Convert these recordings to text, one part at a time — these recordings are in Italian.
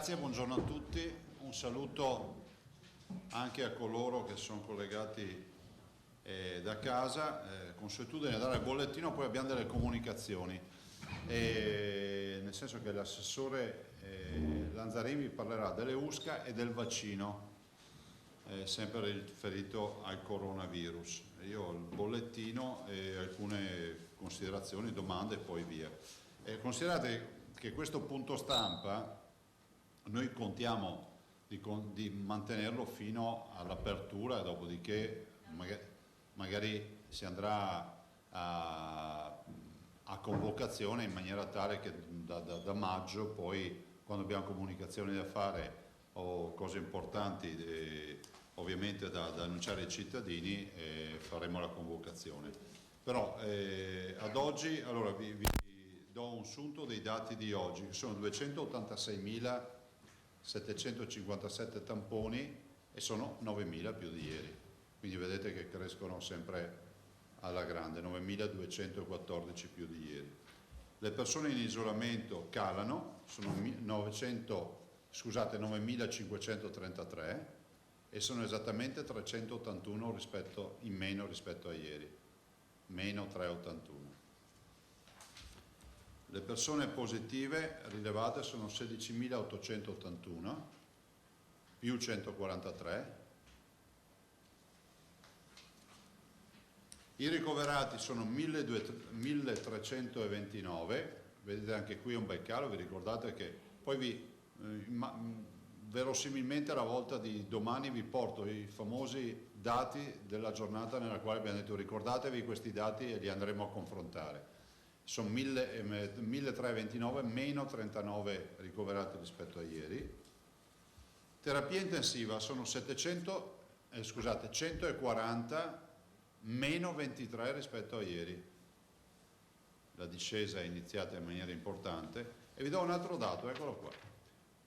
Grazie, buongiorno a tutti, un saluto anche a coloro che sono collegati da casa, consuetudine dare il bollettino, poi abbiamo delle comunicazioni, nel senso che l'assessore Lanzarini vi parlerà delle USCA e del vaccino, sempre riferito al coronavirus. Io ho il bollettino e alcune considerazioni, domande e poi via. Considerate che questo punto stampa noi contiamo di mantenerlo fino all'apertura e dopodiché magari si andrà a convocazione in maniera tale che da maggio poi, quando abbiamo comunicazioni da fare o cose importanti ovviamente da annunciare ai cittadini, faremo la convocazione. Però ad oggi, allora vi do un sunto dei dati di oggi, che sono 286.757 tamponi e sono 9.000 più di ieri, quindi vedete che crescono sempre alla grande, 9.214 più di ieri. Le persone in isolamento calano, sono 9.533 e sono esattamente 381 in meno rispetto a ieri, meno 381. Le persone positive rilevate sono 16.881 più 143. I ricoverati sono 1.329, vedete anche qui un bel calo, vi ricordate che poi verosimilmente alla volta di domani vi porto i famosi dati della giornata nella quale abbiamo detto ricordatevi questi dati e li andremo a confrontare. Sono 1.329 meno 39 ricoverati rispetto a ieri. Terapia intensiva sono 140 meno 23 rispetto a ieri. La discesa è iniziata in maniera importante e vi do un altro dato, eccolo qua.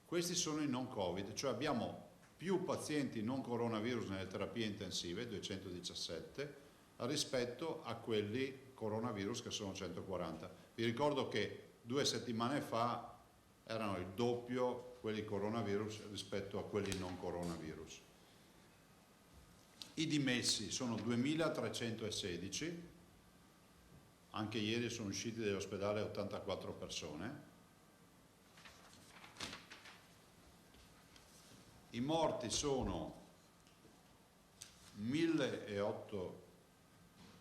Questi sono i non Covid, cioè abbiamo più pazienti non coronavirus nelle terapie intensive, 217, rispetto a quelli coronavirus che sono 140. Vi ricordo che 2 settimane fa erano il doppio quelli coronavirus rispetto a quelli non coronavirus. I dimessi sono 2.316, anche ieri sono usciti dall'ospedale 84 persone. I morti sono 1.008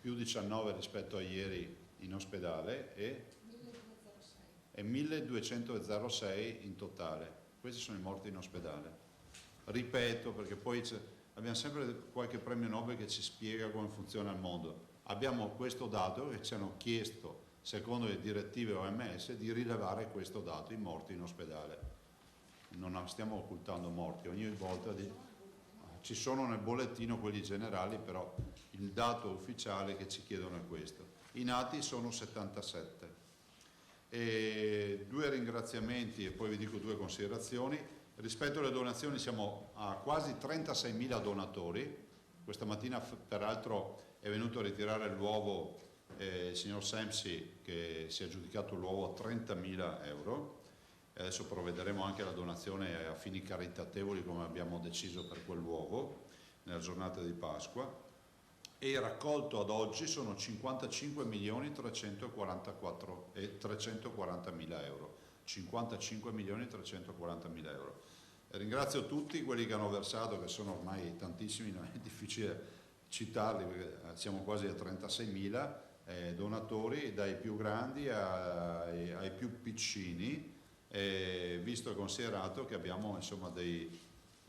più 19 rispetto a ieri in ospedale e 1.206 in totale. Questi sono i morti in ospedale. Ripeto, perché poi abbiamo sempre qualche premio Nobel che ci spiega come funziona il mondo. Abbiamo questo dato e ci hanno chiesto, secondo le direttive OMS, di rilevare questo dato, i morti in ospedale. Non stiamo occultando morti, ogni volta ci sono nel bollettino quelli generali, però il dato ufficiale che ci chiedono è questo. I nati sono 77. E 2 ringraziamenti e poi vi dico 2 considerazioni. Rispetto alle donazioni siamo a quasi 36.000 donatori. Questa mattina peraltro è venuto a ritirare l'uovo il signor Semsi, che si è aggiudicato l'uovo a 30.000 euro. Adesso provvederemo anche alla donazione a fini caritatevoli, come abbiamo deciso per quell'uovo nella giornata di Pasqua, e il raccolto ad oggi sono 55.340.000 euro. 55.340.000 euro. Ringrazio tutti quelli che hanno versato, che sono ormai tantissimi, non è difficile citarli perché siamo quasi a 36.000 donatori, dai più grandi ai più piccini. Visto e considerato che abbiamo insomma dei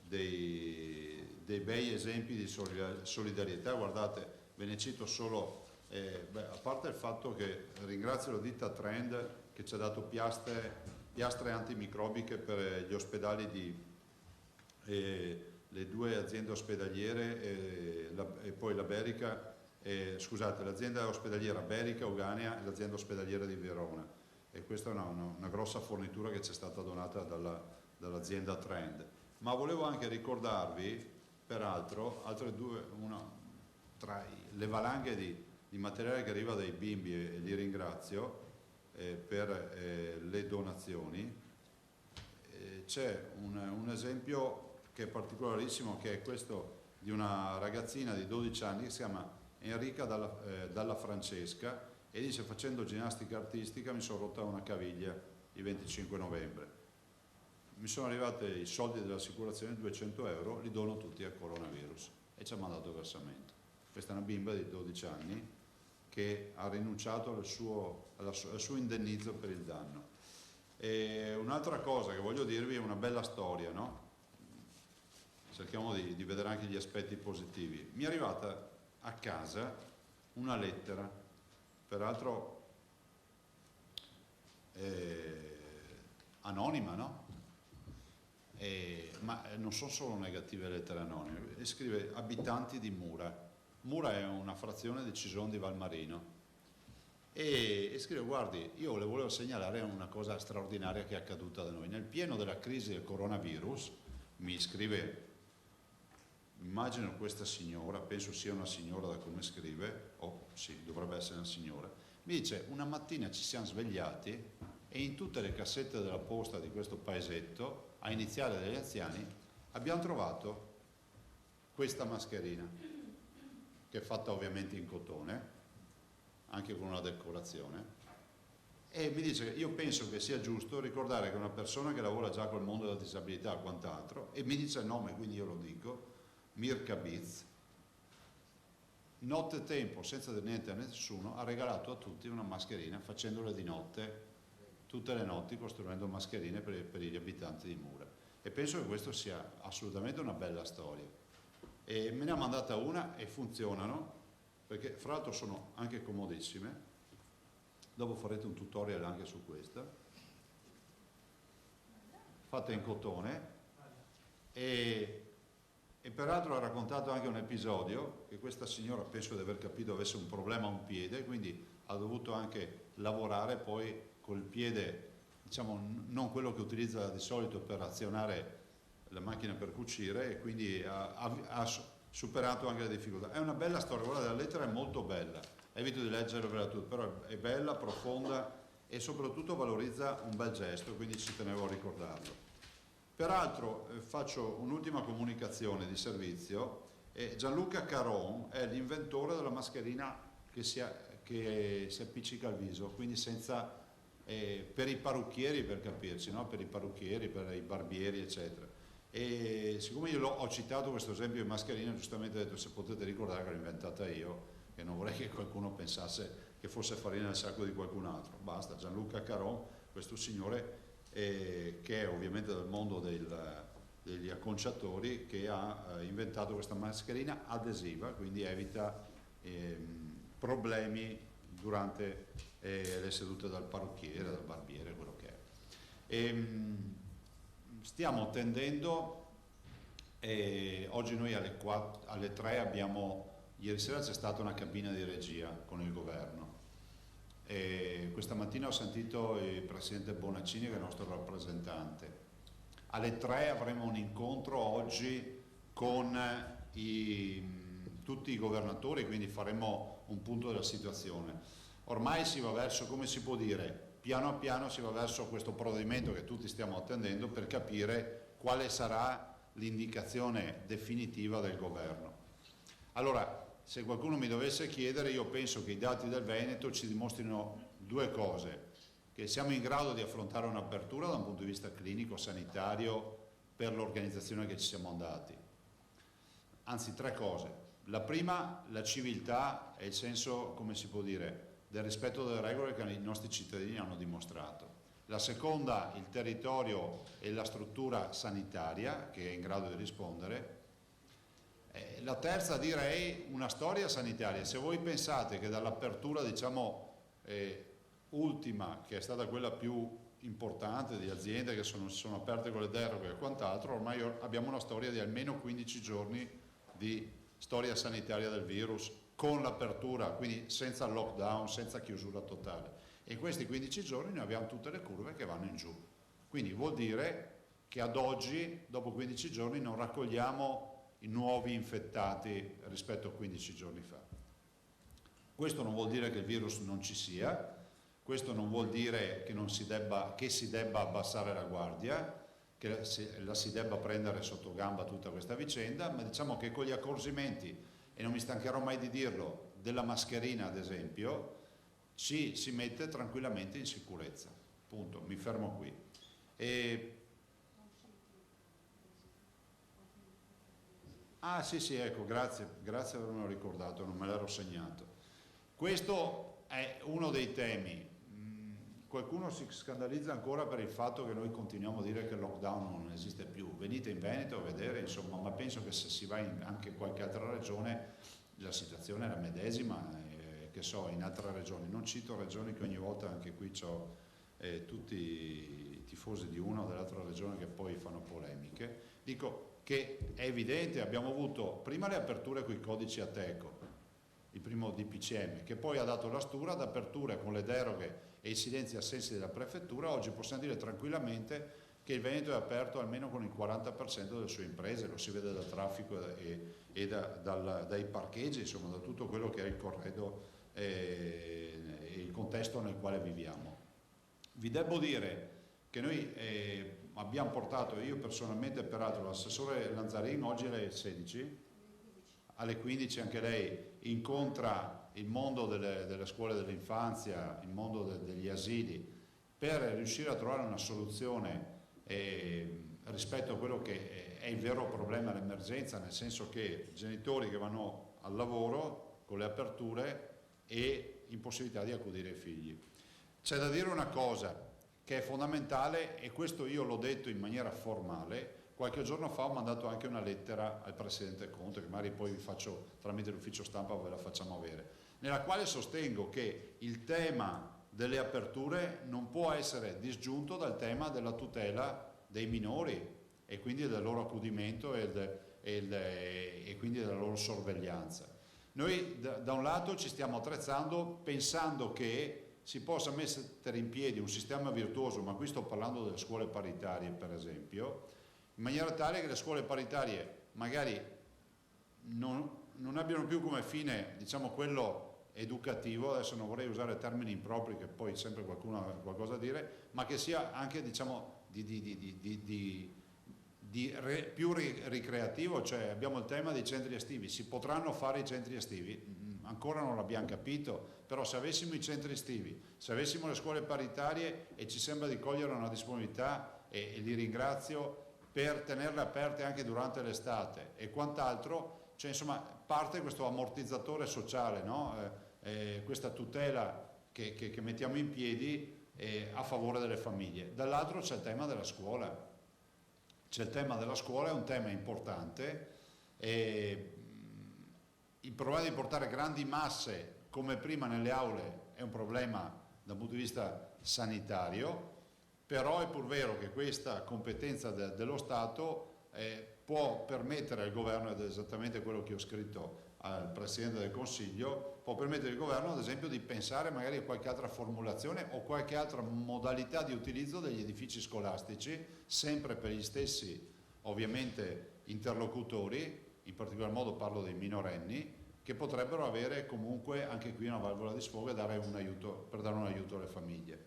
bei esempi di solidarietà. Guardate, ve ne cito solo, a parte il fatto che ringrazio la ditta Trend che ci ha dato piastre antimicrobiche per gli ospedali le 2 aziende ospedaliere e poi la Berica, l'azienda ospedaliera Berica Uganea e l'azienda ospedaliera di Verona. E questa è una grossa fornitura che ci è stata donata dall'azienda Trend. Ma volevo anche ricordarvi, peraltro, altre 2, tra le valanghe di materiale che arriva dai bimbi, e li ringrazio per le donazioni, c'è un esempio che è particolarissimo, che è questo di una ragazzina di 12 anni che si chiama Enrica Dalla Francesca, e dice: facendo ginnastica artistica mi sono rotta una caviglia il 25 novembre. Mi sono arrivati i soldi dell'assicurazione, 200 euro, li dono tutti al coronavirus, e ci ha mandato il versamento. Questa è una bimba di 12 anni che ha rinunciato al suo indennizzo per il danno. E un'altra cosa che voglio dirvi è una bella storia, no? Cerchiamo di vedere anche gli aspetti positivi. Mi è arrivata a casa una lettera, peraltro anonima, no? Ma non sono solo negative lettere anonime, e scrive: abitanti di Mura. Mura è una frazione di Cison di Valmarino, e scrive: guardi, io le volevo segnalare una cosa straordinaria che è accaduta da noi. Nel pieno della crisi del coronavirus, mi scrive, immagino questa signora, penso sia una signora da come scrive, sì, dovrebbe essere una signora, mi dice: una mattina ci siamo svegliati e in tutte le cassette della posta di questo paesetto, a iniziare dagli anziani, abbiamo trovato questa mascherina, che è fatta ovviamente in cotone, anche con una decorazione, e mi dice: io penso che sia giusto ricordare che una persona che lavora già col mondo della disabilità e quant'altro, e mi dice il nome, quindi io lo dico, Mirka Biz, notte tempo, senza dire niente a nessuno, ha regalato a tutti una mascherina, facendole di notte, tutte le notti, costruendo mascherine per gli abitanti di Mura. E penso che questo sia assolutamente una bella storia. E me ne ha mandata una e funzionano, perché fra l'altro sono anche comodissime. Dopo farete un tutorial anche su questa, fatta in cotone, e peraltro ha raccontato anche un episodio che questa signora, penso di aver capito, avesse un problema a un piede, quindi ha dovuto anche lavorare poi col piede, diciamo non quello che utilizza di solito per azionare la macchina per cucire, e quindi ha superato anche le difficoltà. È una bella storia, guarda, la lettera è molto bella, evito di leggerla tutta, però è bella, profonda, e soprattutto valorizza un bel gesto, quindi ci tenevo a ricordarlo. Peraltro faccio un'ultima comunicazione di servizio. Gianluca Caron è l'inventore della mascherina che si appiccica al viso, quindi senza, per i parrucchieri, per capirci, no? Per i parrucchieri, per i barbieri, eccetera. E siccome io ho citato questo esempio di mascherina, giustamente ho detto: se potete ricordare che l'ho inventata io, che non vorrei che qualcuno pensasse che fosse farina nel sacco di qualcun altro. Basta, Gianluca Caron, questo signore che è ovviamente del mondo degli acconciatori, che ha inventato questa mascherina adesiva, quindi evita problemi durante le sedute dal parrucchiere, dal barbiere, quello che è. Stiamo tendendo, oggi noi alle 3 abbiamo, ieri sera c'è stata una cabina di regia con il governo. Questa mattina ho sentito il presidente Bonaccini, che è il nostro rappresentante. Alle 3 avremo un incontro oggi con tutti i governatori, quindi faremo un punto della situazione. Ormai si va verso, come si può dire, piano piano si va verso questo provvedimento che tutti stiamo attendendo, per capire quale sarà l'indicazione definitiva del governo. Allora, se qualcuno mi dovesse chiedere, io penso che i dati del Veneto ci dimostrino due cose: che siamo in grado di affrontare un'apertura da un punto di vista clinico, sanitario, per l'organizzazione che ci siamo andati. Anzi, tre cose. La prima, la civiltà e il senso, come si può dire, del rispetto delle regole che i nostri cittadini hanno dimostrato. La seconda, il territorio e la struttura sanitaria che è in grado di rispondere. La terza, direi, una storia sanitaria. Se voi pensate che dall'apertura, diciamo, ultima, che è stata quella più importante, di aziende che sono aperte con le deroghe e quant'altro, ormai abbiamo una storia di almeno 15 giorni di storia sanitaria del virus, con l'apertura, quindi senza lockdown, senza chiusura totale. E in questi 15 giorni noi abbiamo tutte le curve che vanno in giù. Quindi vuol dire che ad oggi, dopo 15 giorni, non raccogliamo i nuovi infettati rispetto a 15 giorni fa. Questo non vuol dire che il virus non ci sia, questo non vuol dire che si debba abbassare la guardia, che la si debba prendere sotto gamba tutta questa vicenda, ma diciamo che con gli accorgimenti, e non mi stancherò mai di dirlo, della mascherina ad esempio, ci si mette tranquillamente in sicurezza. Punto, mi fermo qui. Ah sì, ecco, grazie per avermelo ricordato, non me l'ero segnato. Questo è uno dei temi. Qualcuno si scandalizza ancora per il fatto che noi continuiamo a dire che il lockdown non esiste più. Venite in Veneto a vedere, insomma, ma penso che se si va anche in qualche altra regione la situazione è la medesima, che so, in altre regioni. Non cito regioni che ogni volta anche qui ho tutti i tifosi di una o dell'altra regione che poi fanno polemiche. Dico che è evidente, abbiamo avuto prima le aperture con i codici Ateco, il primo DPCM, che poi ha dato la stura d'aperture con le deroghe e i silenzi assensi della prefettura. Oggi possiamo dire tranquillamente che il Veneto è aperto almeno con il 40% delle sue imprese, lo si vede dal traffico e dai parcheggi, insomma da tutto quello che è il corredo e il contesto nel quale viviamo. Vi devo dire che noi abbiamo portato, io personalmente peraltro, l'assessore Lanzarin oggi alle 16, alle 15 anche lei incontra il mondo delle scuole dell'infanzia, il mondo degli asili, per riuscire a trovare una soluzione rispetto a quello che è il vero problema, l'emergenza, nel senso che genitori che vanno al lavoro con le aperture e impossibilità di accudire ai figli. C'è da dire una cosa che è fondamentale, e questo io l'ho detto in maniera formale. Qualche giorno fa ho mandato anche una lettera al Presidente Conte, che magari poi vi faccio tramite l'ufficio stampa, ve la facciamo avere, nella quale sostengo che il tema delle aperture non può essere disgiunto dal tema della tutela dei minori e quindi del loro accudimento e quindi della loro sorveglianza. Noi da un lato ci stiamo attrezzando pensando che si possa mettere in piedi un sistema virtuoso, ma qui sto parlando delle scuole paritarie per esempio, in maniera tale che le scuole paritarie magari non abbiano più come fine, diciamo, quello educativo, adesso non vorrei usare termini impropri che poi sempre qualcuno ha qualcosa da dire, ma che sia anche, diciamo, più ricreativo. Cioè abbiamo il tema dei centri estivi, si potranno fare i centri estivi? Ancora non l'abbiamo capito, però se avessimo i centri estivi, se avessimo le scuole paritarie, e ci sembra di cogliere una disponibilità e li ringrazio per tenerle aperte anche durante l'estate e quant'altro, cioè insomma parte questo ammortizzatore sociale, no? Questa tutela che mettiamo in piedi a favore delle famiglie. Dall'altro c'è il tema della scuola. C'è il tema della scuola, è un tema importante. Il problema di portare grandi masse come prima nelle aule è un problema dal punto di vista sanitario, però è pur vero che questa competenza dello Stato può permettere al governo, ed è esattamente quello che ho scritto al Presidente del Consiglio, può permettere al governo ad esempio di pensare magari a qualche altra formulazione o qualche altra modalità di utilizzo degli edifici scolastici, sempre per gli stessi ovviamente interlocutori, in particolar modo parlo dei minorenni, che potrebbero avere comunque anche qui una valvola di sfogo e dare un aiuto, per dare un aiuto alle famiglie.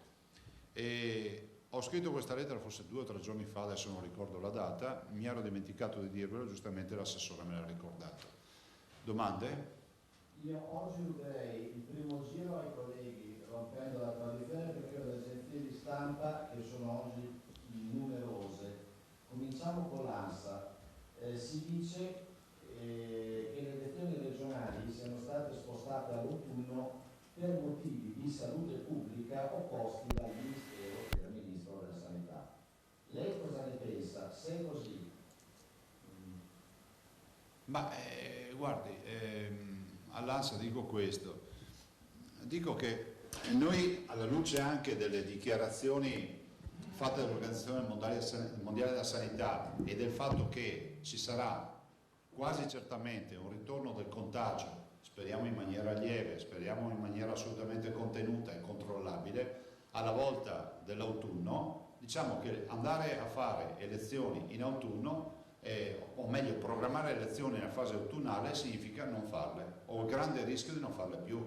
Ho scritto questa lettera forse 2 o 3 giorni fa, adesso non ricordo la data, mi ero dimenticato di dirvelo, giustamente l'assessore me l'ha ricordato. Domande? Io oggi userei il primo giro ai colleghi, rompendo la tradizione, perché le agenzie di stampa che sono oggi numerose. Cominciamo con l'ANSA. Si dice che le elezioni regionali siano state spostate all'autunno per motivi di salute pubblica opposti dal Ministero e dal Ministro della Sanità. Lei cosa ne pensa? Se è così? Ma guardi, all'ANSA dico questo, dico che noi, alla luce anche delle dichiarazioni fatte dall'Organizzazione Mondiale della Sanità e del fatto che ci sarà quasi certamente un ritorno del contagio, speriamo in maniera lieve, speriamo in maniera assolutamente contenuta e controllabile, alla volta dell'autunno, diciamo che andare a fare elezioni in autunno, o meglio programmare elezioni nella fase autunnale, significa non farle, o il grande rischio di non farle più.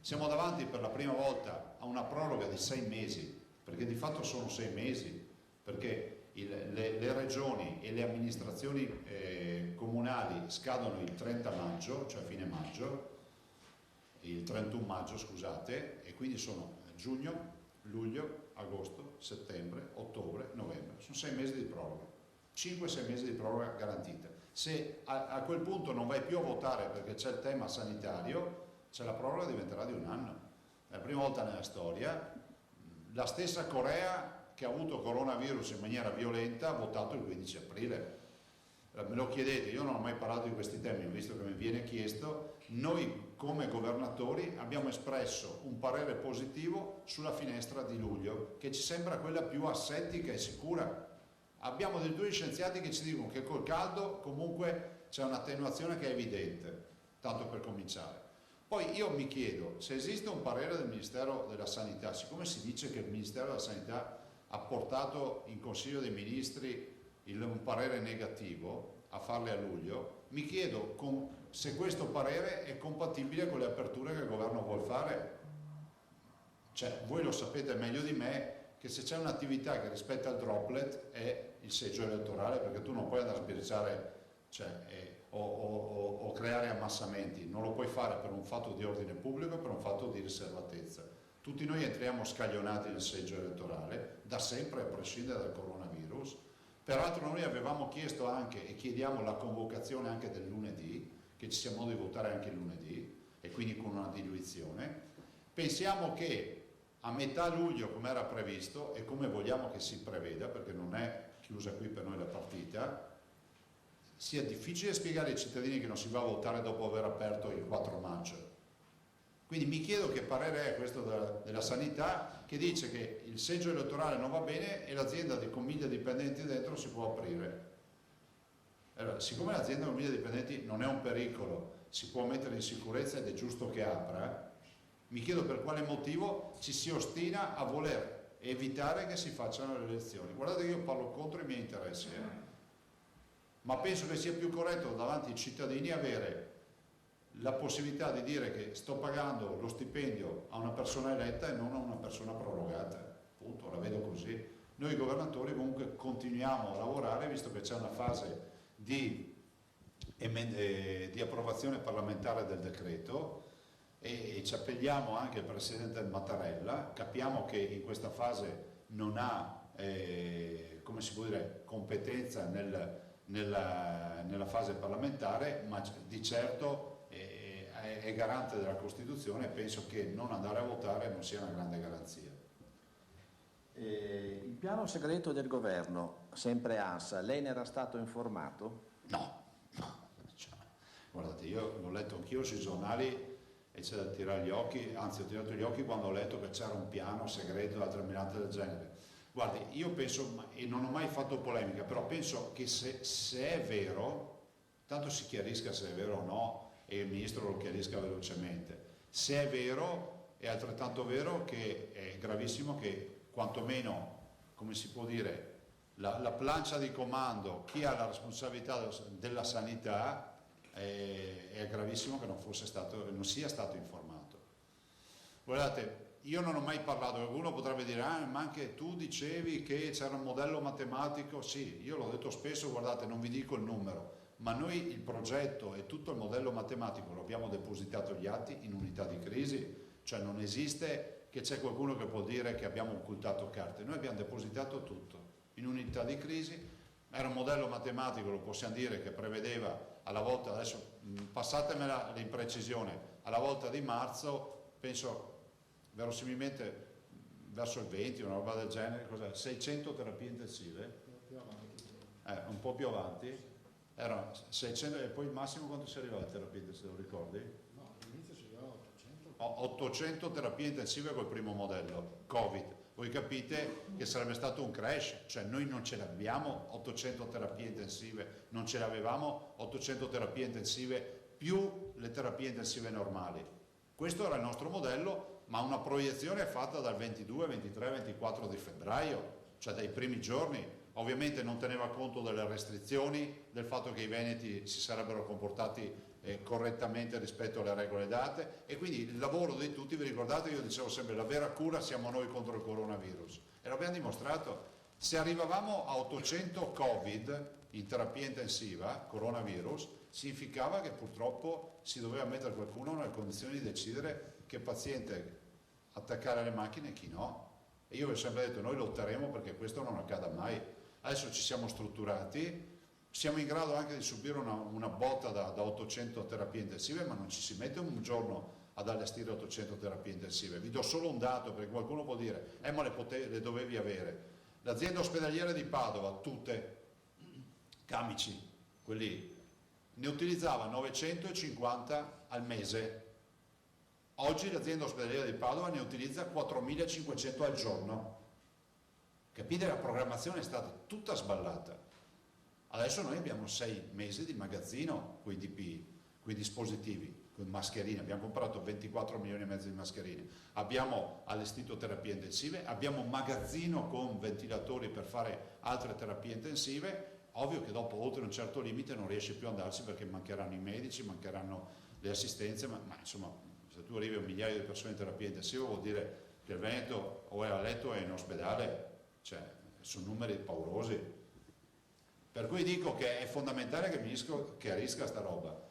Siamo davanti per la prima volta a una proroga di 6 mesi, perché di fatto sono 6 mesi, perché le regioni e le amministrazioni comunali scadono il 30 maggio, cioè fine maggio, il 31 maggio scusate, e quindi sono giugno, luglio, agosto, settembre, ottobre, novembre, sono 6 mesi di proroga, 5-6 mesi di proroga garantita. Se a quel punto non vai più a votare perché c'è il tema sanitario, cioè la proroga diventerà di un anno. È la prima volta nella storia. La stessa Corea, che ha avuto coronavirus in maniera violenta, ha votato il 15 aprile. Me lo chiedete, io non ho mai parlato di questi temi, visto che mi viene chiesto. Noi come governatori abbiamo espresso un parere positivo sulla finestra di luglio, che ci sembra quella più asettica e sicura. Abbiamo dei due scienziati che ci dicono che col caldo comunque c'è un'attenuazione che è evidente, tanto per cominciare. Poi io mi chiedo, se esiste un parere del Ministero della Sanità, siccome si dice che il Ministero della Sanità ha portato in Consiglio dei Ministri un parere negativo a farle a luglio, mi chiedo se questo parere è compatibile con le aperture che il governo vuole fare. Cioè, voi lo sapete meglio di me che se c'è un'attività che rispetta il droplet è il seggio elettorale, perché tu non puoi andare a sbirciare, cioè, o creare ammassamenti, non lo puoi fare per un fatto di ordine pubblico e per un fatto di riservatezza. Tutti noi entriamo scaglionati nel seggio elettorale, da sempre a prescindere dal coronavirus. Peraltro noi avevamo chiesto anche e chiediamo la convocazione anche del lunedì, che ci sia modo di votare anche il lunedì e quindi con una diluizione. Pensiamo che a metà luglio, come era previsto e come vogliamo che si preveda, perché non è chiusa qui per noi la partita, sia difficile spiegare ai cittadini che non si va a votare dopo aver aperto il 4 maggio. Quindi mi chiedo che parere è questo della sanità, che dice che il seggio elettorale non va bene e l'azienda con 1000 dipendenti dentro si può aprire. Allora, siccome l'azienda con 1000 dipendenti non è un pericolo, si può mettere in sicurezza ed è giusto che apra, mi chiedo per quale motivo ci si ostina a voler evitare che si facciano le elezioni. Guardate che io parlo contro i miei interessi, ma penso che sia più corretto davanti ai cittadini avere la possibilità di dire che sto pagando lo stipendio a una persona eletta e non a una persona prorogata. Punto, la vedo così. Noi governatori comunque continuiamo a lavorare, visto che c'è una fase di approvazione parlamentare del decreto, e ci appelliamo anche al Presidente Mattarella. Capiamo che in questa fase non ha come si può dire, competenza nella fase parlamentare, ma di certo è garante della Costituzione e penso che non andare a votare non sia una grande garanzia. Il piano segreto del governo, sempre ANSA, lei ne era stato informato? No. Cioè, guardate, io l'ho letto anch'io sui giornali e c'è da tirare gli occhi, anzi ho tirato gli occhi quando ho letto che c'era un piano segreto da determinate del genere. Guardi, io penso, e non ho mai fatto polemica, però penso che se è vero, tanto si chiarisca se è vero o no e il Ministro lo chiarisca velocemente. Se è vero, è altrettanto vero che è gravissimo che quantomeno, come si può dire, la plancia di comando, chi ha la responsabilità della sanità, è gravissimo che non sia stato informato. Guardate, io non ho mai parlato, qualcuno potrebbe dire ma anche tu dicevi che c'era un modello matematico. Sì, io l'ho detto spesso, guardate, non vi dico il numero, ma noi il progetto e tutto il modello matematico lo abbiamo depositato gli atti in unità di crisi, cioè non esiste che c'è qualcuno che può dire che abbiamo occultato carte. Noi abbiamo depositato tutto in unità di crisi. Era un modello matematico, lo possiamo dire, che prevedeva alla volta, adesso passatemela l'imprecisione, alla volta di marzo, penso verosimilmente verso il 20, una roba del genere, 600 terapie intensive, un po' più avanti, erano 600, e poi il massimo quanto si arrivava a terapie intensive, lo ricordi? No, all'inizio si arrivava a 800. 800 terapie intensive col primo modello, Covid. Voi capite che sarebbe stato un crash, cioè noi non ce l'abbiamo 800 terapie intensive, non ce l'avevamo 800 terapie intensive più le terapie intensive normali. Questo era il nostro modello, ma una proiezione fatta dal 22, 23, 24 di febbraio, cioè dai primi giorni. Ovviamente non teneva conto delle restrizioni, del fatto che i veneti si sarebbero comportati correttamente rispetto alle regole date, e quindi il lavoro di tutti, vi ricordate, io dicevo sempre, la vera cura siamo noi contro il coronavirus, e l'abbiamo dimostrato. Se arrivavamo a 800 Covid in terapia intensiva, coronavirus, significava che purtroppo si doveva mettere qualcuno nelle condizioni di decidere che paziente attaccare alle macchine e chi no. E io vi ho sempre detto, noi lotteremo perché questo non accada mai. Adesso ci siamo strutturati, siamo in grado anche di subire una botta da 800 terapie intensive, ma non ci si mette un giorno ad allestire 800 terapie intensive. Vi do solo un dato, perché qualcuno può dire, ma le dovevi avere. L'azienda ospedaliera di Padova, tutte, Camici, quelli, ne utilizzava 950 al mese. Oggi l'azienda ospedaliera di Padova ne utilizza 4500 al giorno. Capite? La programmazione è stata tutta sballata. Adesso noi abbiamo 6 mesi di magazzino con i DPI, con i dispositivi, con mascherine. Abbiamo comprato 24 milioni e mezzo di mascherine. Abbiamo allestito terapie intensive, abbiamo un magazzino con ventilatori per fare altre terapie intensive. Ovvio che dopo, oltre un certo limite, non riesce più ad andarsi perché mancheranno i medici, mancheranno le assistenze, ma insomma, se tu arrivi a un migliaio di persone in terapia intensiva vuol dire che il Veneto o è a letto o è in ospedale, cioè sono numeri paurosi. Per cui dico che è fondamentale che il ministro chiarisca sta roba.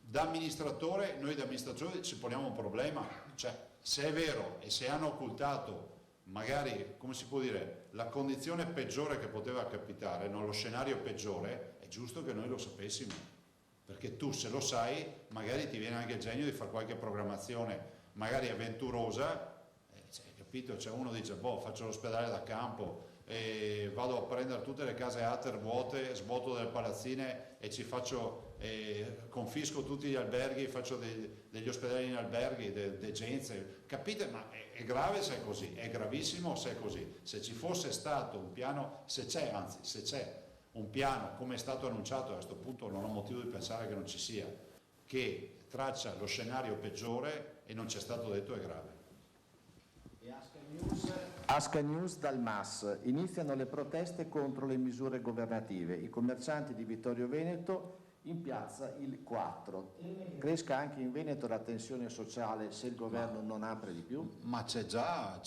Da amministratore, noi da amministratori ci poniamo un problema, cioè se è vero e se hanno occultato magari, come si può dire, la condizione peggiore che poteva capitare, no? Lo scenario peggiore, è giusto che noi lo sapessimo, perché tu se lo sai magari ti viene anche il genio di fare qualche programmazione magari avventurosa, capito? Cioè uno dice, boh, faccio l'ospedale da campo e vado a prendere tutte le case ATER vuote, svuoto delle palazzine e ci faccio, confisco tutti gli alberghi, faccio degli ospedali in alberghi, degenze, capite? Ma è grave se è così, è gravissimo se è così. Se ci fosse stato un piano, se c'è un piano come è stato annunciato, a questo punto non ho motivo di pensare che non ci sia, che traccia lo scenario peggiore e non c'è stato detto, è grave. Asca News dal MAS. Iniziano le proteste contro le misure governative. I commercianti di Vittorio Veneto in piazza il 4. Cresca anche in Veneto la tensione sociale se il governo non apre di più? Ma c'è già,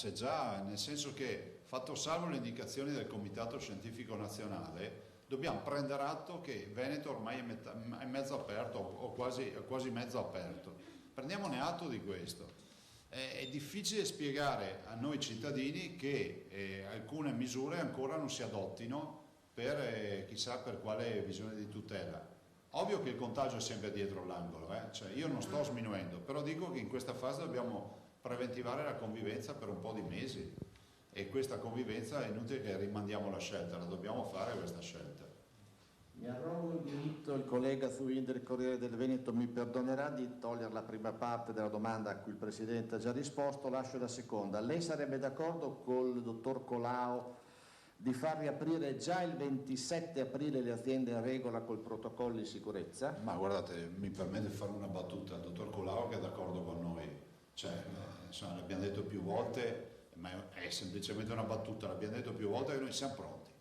nel senso che, fatto salvo le indicazioni del Comitato Scientifico Nazionale, dobbiamo prendere atto che Veneto ormai è mezzo aperto o quasi mezzo aperto. Prendiamone atto di questo. È difficile spiegare a noi cittadini che alcune misure ancora non si adottino per chissà per quale visione di tutela. Ovvio che il contagio è sempre dietro l'angolo, cioè io non sto sminuendo, però dico che in questa fase dobbiamo preventivare la convivenza per un po' di mesi e questa convivenza è inutile che rimandiamo la scelta, la dobbiamo fare questa scelta. Mi arrogo il diritto, il collega Zuin del Corriere del Veneto mi perdonerà di togliere la prima parte della domanda a cui il Presidente ha già risposto, lascio la seconda. Lei sarebbe d'accordo col dottor Colao di far riaprire già il 27 aprile le aziende in regola col protocollo di sicurezza? Ma guardate, mi permette di fare una battuta, il dottor Colao che è d'accordo con noi, cioè, insomma, l'abbiamo detto più volte, ma è semplicemente una battuta, l'abbiamo detto più volte che noi siamo pronti.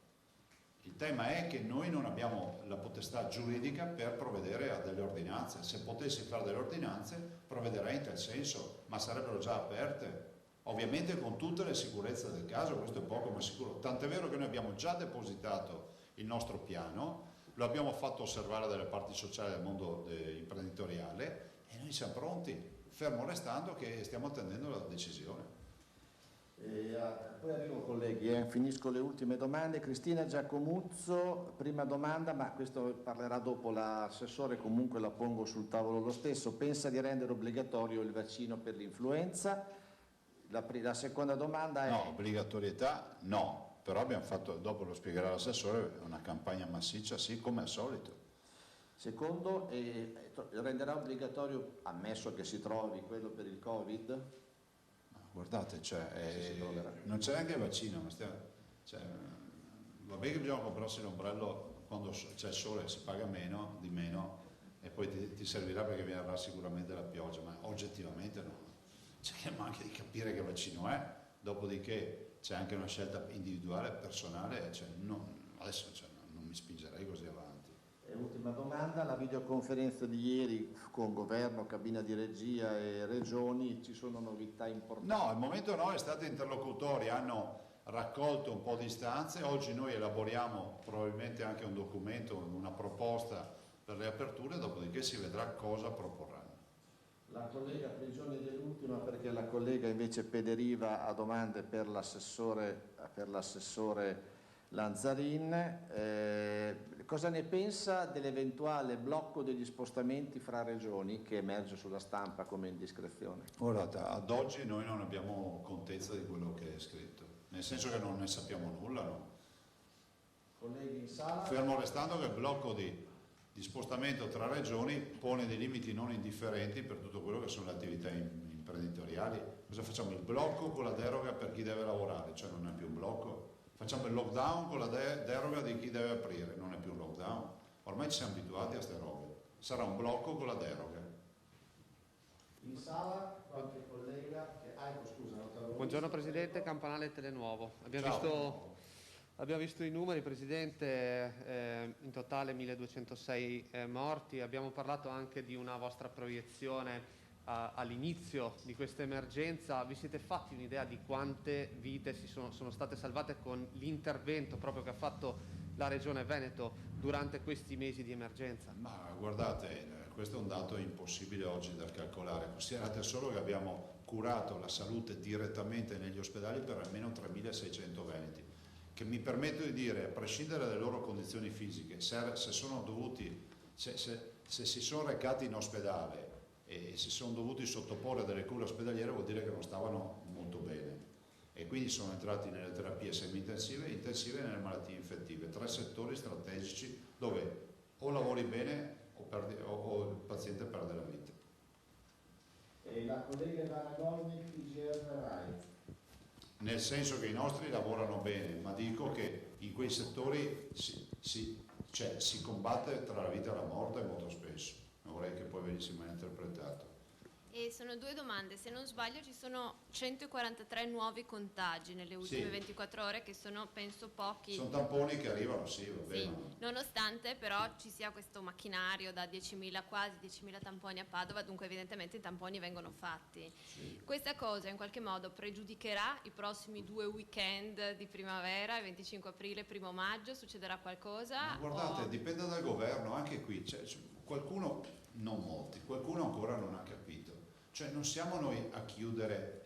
Il tema è che noi non abbiamo la potestà giuridica per provvedere a delle ordinanze. Se potessi fare delle ordinanze, provvederei in tal senso, ma sarebbero già aperte. Ovviamente con tutte le sicurezze del caso, questo è poco ma sicuro. Tant'è vero che noi abbiamo già depositato il nostro piano, lo abbiamo fatto osservare dalle parti sociali del mondo imprenditoriale e noi siamo pronti, fermo restando che stiamo attendendo la decisione. Poi arrivo colleghi, finisco le ultime domande. Cristina Giacomuzzo, prima domanda, ma questo parlerà dopo l'assessore, comunque la pongo sul tavolo lo stesso. Pensa di rendere obbligatorio il vaccino per l'influenza? La seconda domanda è... No, obbligatorietà no, però abbiamo fatto, dopo lo spiegherà l'assessore, una campagna massiccia, sì, come al solito. Secondo, renderà obbligatorio, ammesso che si trovi quello per il Covid? Guardate, non c'è neanche il vaccino, va bene che bisogna comprarsi l'ombrello quando c'è il sole, si paga di meno e poi ti servirà perché verrà sicuramente la pioggia, ma oggettivamente no. Cerchiamo anche di capire che vaccino è, dopodiché c'è anche una scelta individuale, personale, adesso non mi spingerei così avanti. E ultima domanda, la videoconferenza di ieri con governo, cabina di regia e regioni, ci sono novità importanti? No, al momento no, è stato interlocutori, hanno raccolto un po' di istanze, oggi noi elaboriamo probabilmente anche un documento, una proposta per le aperture, dopodiché si vedrà cosa proporranno. La collega Prigioni dell'ultima, perché la collega invece Pederiva ha domande per l'assessore Lanzarin. Cosa ne pensa dell'eventuale blocco degli spostamenti fra regioni che emerge sulla stampa come indiscrezione? Guardate, ad oggi noi non abbiamo contezza di quello che è scritto, nel senso che non ne sappiamo nulla, no? Colleghi in sala? Fermo restando che il blocco di spostamento tra regioni pone dei limiti non indifferenti per tutto quello che sono le attività imprenditoriali. Cosa facciamo? Il blocco con la deroga per chi deve lavorare, cioè non è più un blocco. Facciamo il lockdown con la deroga di chi deve aprire, non è più un lockdown. Ormai ci siamo abituati a ste robe. Sarà un blocco con la deroga. In sala qualche collega che... ecco, scusa, Buongiorno Presidente, Campanale Telenuovo. Ciao. Abbiamo visto i numeri, Presidente, in totale 1206 morti. Abbiamo parlato anche di una vostra proiezione all'inizio di questa emergenza. Vi siete fatti un'idea di quante vite sono state salvate con l'intervento proprio che ha fatto la Regione Veneto durante questi mesi di emergenza? Ma guardate, questo è un dato impossibile oggi da calcolare. Considerate solo che abbiamo curato la salute direttamente negli ospedali per almeno 3.600 veneti, che mi permetto di dire, a prescindere dalle loro condizioni fisiche, se si sono recati in ospedale e si sono dovuti sottoporre a delle cure ospedaliere, vuol dire che non stavano molto bene, e quindi sono entrati nelle terapie semi-intensive e intensive e nelle malattie infettive, 3 settori strategici dove o lavori bene o il paziente perde la vita. E la collega Ivana Gornick, PGR Rai. Nel senso che i nostri lavorano bene, ma dico che in quei settori si combatte tra la vita e la morte molto spesso. Non vorrei che poi venisse mal interpretato. E sono 2 domande, se non sbaglio ci sono 143 nuovi contagi nelle ultime 24 ore, che sono, penso, pochi. Sono tamponi che arrivano, sì, va bene. Sì, nonostante però ci sia questo macchinario da 10.000, quasi 10.000 tamponi a Padova, dunque evidentemente i tamponi vengono fatti. Sì. Questa cosa in qualche modo pregiudicherà i prossimi 2 weekend di primavera, il 25 aprile, 1 maggio, succederà qualcosa? Ma guardate, dipende dal governo, anche qui c'è qualcuno, non molti, qualcuno ancora non ha capito. Cioè non siamo noi a chiudere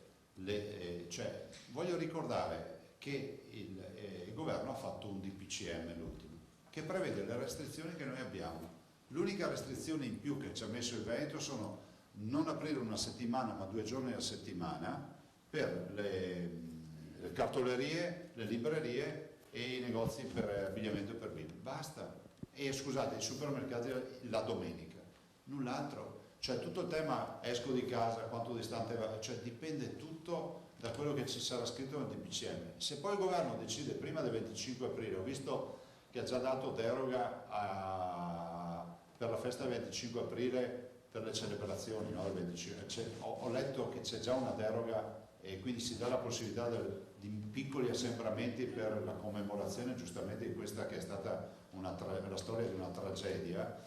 voglio ricordare che il governo ha fatto un DPCM, l'ultimo, che prevede le restrizioni che noi abbiamo. L'unica restrizione in più che ci ha messo il Veneto sono non aprire una settimana ma 2 giorni a settimana per le cartolerie, le librerie e i negozi per abbigliamento per bimbi. Basta. E scusate, i supermercati la domenica, null'altro. Cioè tutto il tema esco di casa, quanto distante va, cioè dipende tutto da quello che ci sarà scritto nel DPCM. Se poi il governo decide prima del 25 aprile, ho visto che ha già dato deroga per la festa del 25 aprile per le celebrazioni, no? Ho letto che c'è già una deroga e quindi si dà la possibilità di piccoli assembramenti per la commemorazione giustamente di questa che è stata la storia di una tragedia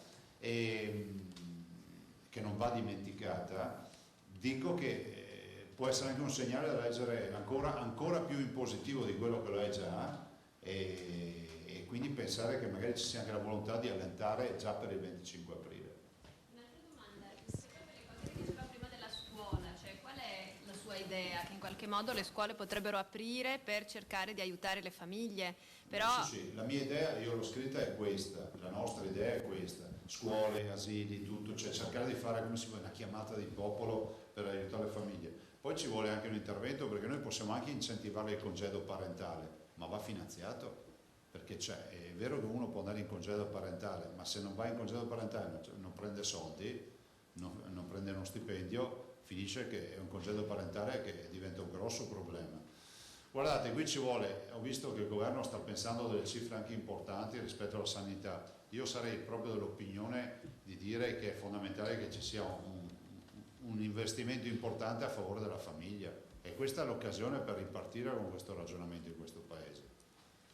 che non va dimenticata. Dico che può essere anche un segnale da leggere ancora più in positivo di quello che lo è già, e quindi pensare che magari ci sia anche la volontà di allentare già per il 25 aprile. Un'altra domanda, sempre per le cose che diceva prima della scuola, cioè qual è la sua idea che in qualche modo le scuole potrebbero aprire per cercare di aiutare le famiglie? Però... Sì, la mia idea, io l'ho scritta, è questa, la nostra idea è questa. Scuole, asili, tutto, cioè cercare di fare come si vuole una chiamata di popolo per aiutare le famiglie. Poi ci vuole anche un intervento, perché noi possiamo anche incentivare il congedo parentale, ma va finanziato, perché è vero che uno può andare in congedo parentale, ma se non va in congedo parentale non prende soldi, non prende uno stipendio, finisce che è un congedo parentale che diventa un grosso problema. Guardate, qui ci vuole, ho visto che il governo sta pensando a delle cifre anche importanti rispetto alla sanità. Io sarei proprio dell'opinione di dire che è fondamentale che ci sia un investimento importante a favore della famiglia, e questa è l'occasione per ripartire con questo ragionamento in questo paese.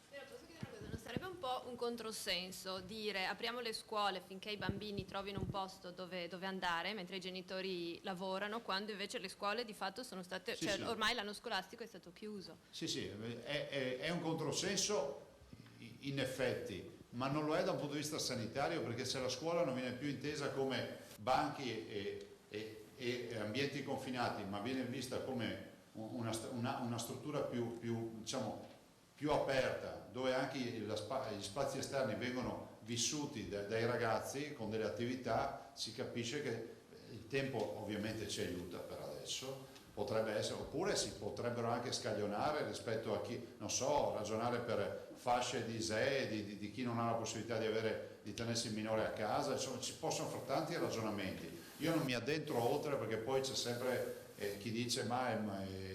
Però posso chiedere una cosa, non sarebbe un po' po' un controsenso dire apriamo le scuole finché i bambini trovino un posto dove andare mentre i genitori lavorano, quando invece le scuole di fatto sono state, Sì, cioè sì. ormai l'anno scolastico è stato chiuso. Sì, sì, è un controsenso in effetti, ma non lo è da un punto di vista sanitario, perché se la scuola non viene più intesa come banchi e ambienti confinati, ma viene vista come una struttura diciamo, più aperta, dove anche gli spazi esterni vengono vissuti dai ragazzi con delle attività, si capisce che il tempo ovviamente ci aiuta per adesso, potrebbe essere, oppure si potrebbero anche scaglionare rispetto a chi, non so, ragionare per fasce di ISEE, di chi non ha la possibilità di tenersi il minore a casa, insomma ci possono fare tanti ragionamenti. Io non mi addentro oltre, perché poi c'è sempre chi dice ma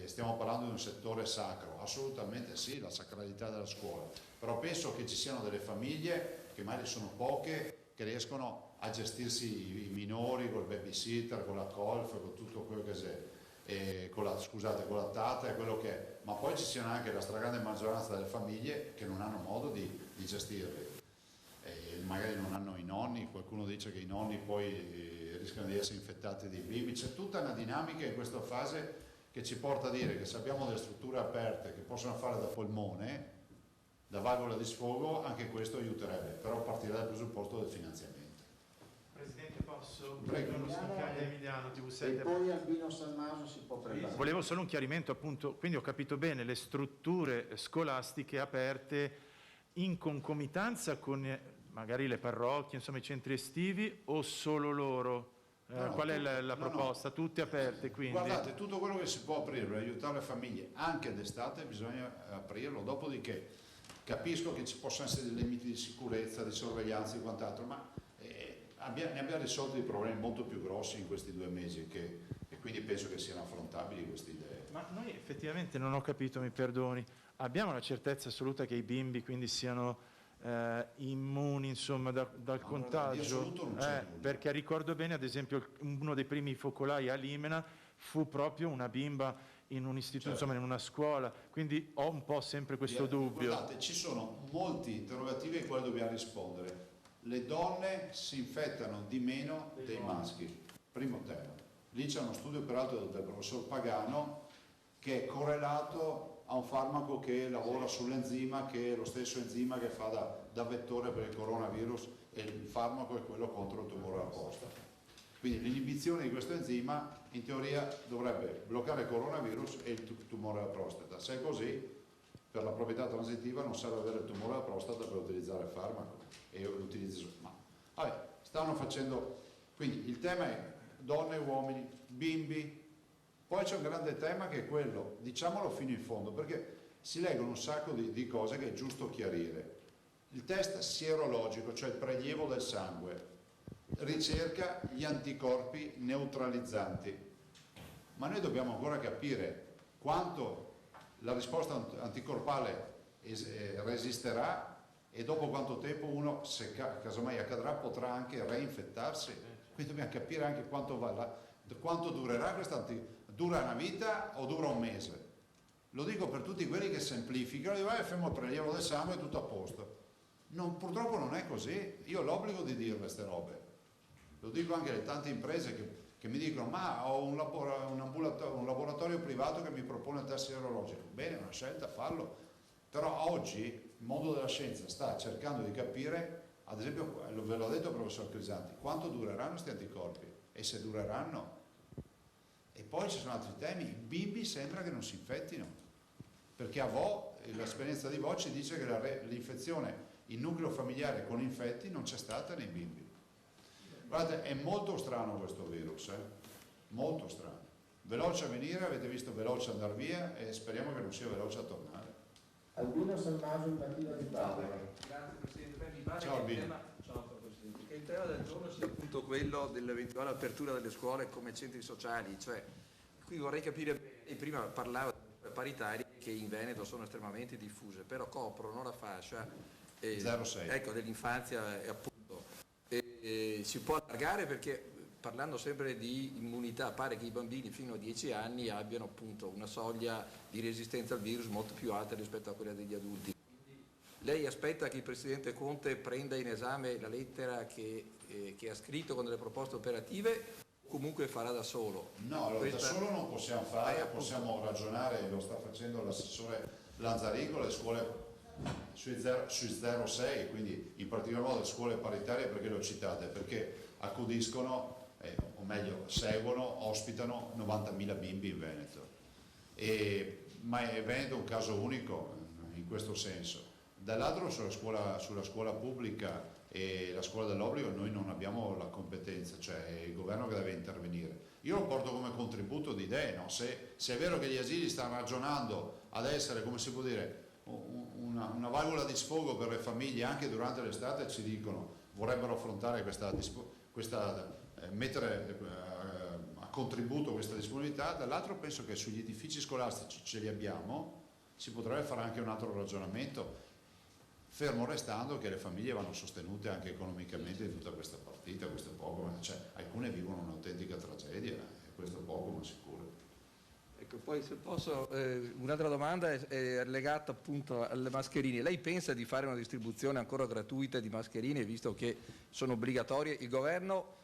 stiamo parlando di un settore sacro. Assolutamente sì, la sacralità della scuola, però penso che ci siano delle famiglie, che magari sono poche, che riescono a gestirsi i minori col babysitter, con la colf, con tutto quello che c'è, con la tata e quello che è, ma poi ci siano anche la stragrande maggioranza delle famiglie che non hanno modo di gestirli, magari non hanno i nonni, qualcuno dice che i nonni poi rischiano di essere infettati dei bimbi, c'è tutta una dinamica in questa fase che ci porta a dire che se abbiamo delle strutture aperte che possono fare da polmone, da valvola di sfogo, anche questo aiuterebbe, però partirà dal presupposto del finanziamento. Presidente, posso? Prego. Emiliano, E TV7. poi Albino Salmaso si può preparare. Volevo solo un chiarimento, appunto, quindi ho capito bene, le strutture scolastiche aperte in concomitanza con magari le parrocchie, insomma i centri estivi, o solo loro? No, qual è la no, proposta? Tutte aperte, quindi? Guardate, tutto quello che si può aprire per aiutare le famiglie, anche d'estate, bisogna aprirlo, dopodiché capisco che ci possono essere dei limiti di sicurezza, di sorveglianza e quant'altro, ma ne abbiamo risolto dei problemi molto più grossi in questi 2 mesi e quindi penso che siano affrontabili queste idee. Ma noi effettivamente, non ho capito, mi perdoni, abbiamo la certezza assoluta che i bimbi quindi siano immuni, insomma, dal No, contagio? di assoluto non c'è nulla. Perché ricordo bene, ad esempio, uno dei primi focolai a Limena fu proprio una bimba in un istituto, Certo. insomma in una scuola, quindi ho un po' sempre questo dubbio. Guardate, ci sono molti interrogativi ai quali dobbiamo rispondere. Le donne si infettano di meno dei maschi, primo tema. Lì c'è uno studio peraltro del professor Pagano che è correlato a un farmaco che lavora sull'enzima, che è lo stesso enzima che fa da vettore per il coronavirus, e il farmaco è quello contro il tumore alla prostata. Quindi l'inibizione di questo enzima in teoria dovrebbe bloccare il coronavirus e il tumore alla prostata. Se è così, per la proprietà transitiva non serve avere il tumore alla prostata per utilizzare il farmaco. Vabbè, stanno facendo, quindi il tema è donne, uomini, bimbi. Poi c'è un grande tema che è quello, diciamolo fino in fondo, perché si leggono un sacco di cose che è giusto chiarire. Il test sierologico, cioè il prelievo del sangue, ricerca gli anticorpi neutralizzanti, ma noi dobbiamo ancora capire quanto la risposta anticorpale resisterà e dopo quanto tempo uno, se casomai accadrà, potrà anche reinfettarsi. Quindi dobbiamo capire anche quanto durerà questa dura una vita o dura un mese. Lo dico per tutti quelli che semplificano, dicono facciamo il prelievo del sangue e tutto a posto. Purtroppo non è così, io ho l'obbligo di dire queste robe. Lo dico anche alle tante imprese che mi dicono ma ho un laboratorio privato che mi propone il test sierologico. Bene, è una scelta, fallo. Però oggi il mondo della scienza sta cercando di capire, ad esempio, ve l'ho detto il professor Crisanti, quanto dureranno questi anticorpi e se dureranno. E poi ci sono altri temi, i bimbi sembra che non si infettino, perché a Vo, l'esperienza di Vo ci dice che l'infezione in nucleo familiare con infetti non c'è stata nei bimbi. Guardate, è molto strano questo virus, molto strano. Veloce a venire, avete visto veloce andare via e speriamo che non sia veloce a tornare. Albino Salmaso in partita di Padova. Grazie Presidente. Beh, mi pare Ciao, che Albino. che il tema del giorno sia appunto quello dell'eventuale apertura delle scuole come centri sociali, cioè qui vorrei capire bene, prima parlava di paritari che in Veneto sono estremamente diffuse, però coprono la fascia 0,6. ecco, dell'infanzia e appunto si può allargare perché parlando sempre di immunità pare che i bambini fino a 10 anni abbiano appunto una soglia di resistenza al virus molto più alta rispetto a quella degli adulti. Lei aspetta che il Presidente Conte prenda in esame la lettera che ha scritto con delle proposte operative, o comunque farà da solo? No, allora, da solo non possiamo fare, appunto. possiamo ragionare, lo sta facendo l'assessore Lanzarico, le scuole sui 0,6, quindi in particolar modo le scuole paritarie, perché le ho citate? Perché accudiscono, o meglio seguono, ospitano 90.000 bimbi in Veneto. Ma è Veneto un caso unico in questo senso. Dall'altro sulla scuola pubblica e la scuola dell'obbligo noi non abbiamo la competenza, cioè è il governo che deve intervenire. Io lo porto come contributo di idee, no? Se è vero che gli asili stanno ragionando ad essere, come si può dire, una valvola di sfogo per le famiglie anche durante l'estate, ci dicono vorrebbero affrontare mettere a contributo questa disponibilità. Dall'altro penso che sugli edifici scolastici ce li abbiamo, si potrebbe fare anche un altro ragionamento, fermo restando che le famiglie vanno sostenute anche economicamente in tutta questa partita. Questo è poco, cioè, alcune vivono un'autentica tragedia, questo è poco ma sicuro. Ecco, poi se posso, un'altra domanda è legata appunto alle mascherine. Lei pensa di fare una distribuzione ancora gratuita di mascherine, visto che sono obbligatorie? Il governo,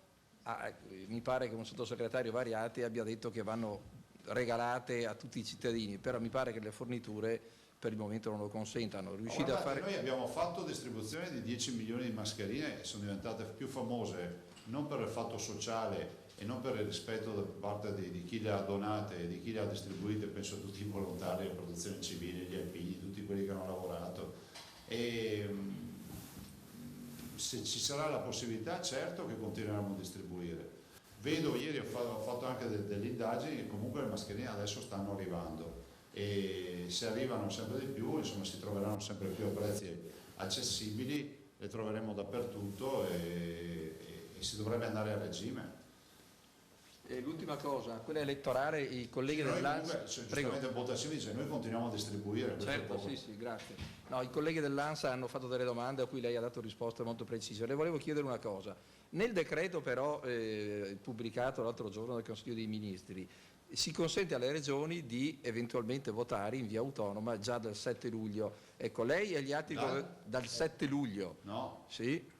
mi pare che un sottosegretario Variati abbia detto che vanno regalate a tutti i cittadini, però mi pare che le forniture per il momento non lo consentano. Riuscite a fare... Noi abbiamo fatto distribuzione di 10 milioni di mascherine e sono diventate più famose non per il fatto sociale e non per il rispetto da parte di chi le ha donate e di chi le ha distribuite, penso a tutti i volontari della protezione civile, gli alpini, tutti quelli che hanno lavorato. E se ci sarà la possibilità, certo che continueremo a distribuire. Vedo, ieri ho fatto anche delle indagini, che comunque le mascherine adesso stanno arrivando e se arrivano sempre di più, insomma, si troveranno sempre più a prezzi accessibili, le troveremo dappertutto e si dovrebbe andare a regime. E l'ultima cosa, quella elettorale, i colleghi dell'ANSA... Giustamente Botasini dice, noi continuiamo a distribuire. Certo, sì, grazie. No, i colleghi dell'ANSA hanno fatto delle domande a cui lei ha dato risposte molto precise. Le volevo chiedere una cosa. Nel decreto però pubblicato l'altro giorno dal Consiglio dei Ministri, si consente alle regioni di eventualmente votare in via autonoma già dal 7 luglio. Ecco, lei e gli altri... Dal 7 luglio? No. Sì.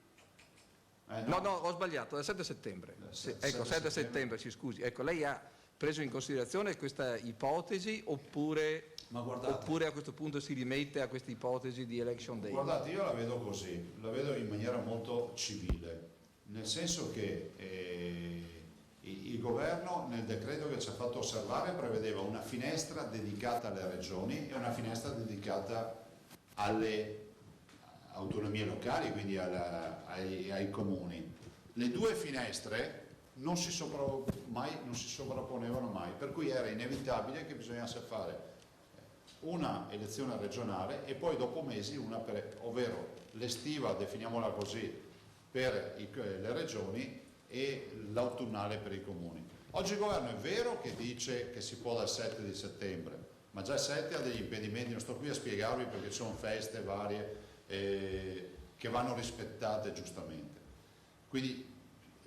No, ho sbagliato, dal 7 settembre. Ecco, 7 settembre, si scusi. Ecco, lei ha preso in considerazione questa ipotesi oppure a questo punto si rimette a questa ipotesi di election day? Guardate, io la vedo così, la vedo in maniera molto civile, nel senso che il governo nel decreto che ci ha fatto osservare prevedeva una finestra dedicata alle regioni e una finestra dedicata alle autonomie locali, quindi ai comuni. Le due finestre non si sovrapponevano mai, per cui era inevitabile che bisognasse fare una elezione regionale e poi dopo mesi una ovvero l'estiva, definiamola così, per le regioni e l'autunnale per i comuni. Oggi il governo è vero che dice che si può dal 7 di settembre, ma già il 7 ha degli impedimenti, non sto qui a spiegarvi perché ci sono feste varie che vanno rispettate giustamente. Quindi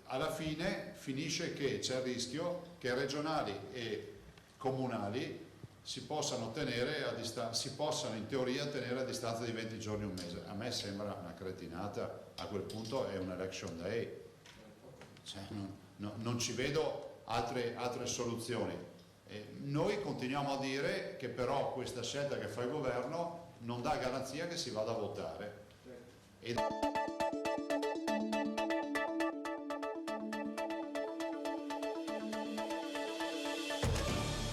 alla fine finisce che c'è il rischio che regionali e comunali si possano in teoria tenere a distanza di 20 giorni, un mese. A me sembra una cretinata, a quel punto è un election day, cioè, non ci vedo altre soluzioni. Noi continuiamo a dire che però questa scelta che fa il governo non dà garanzia che si vada a votare.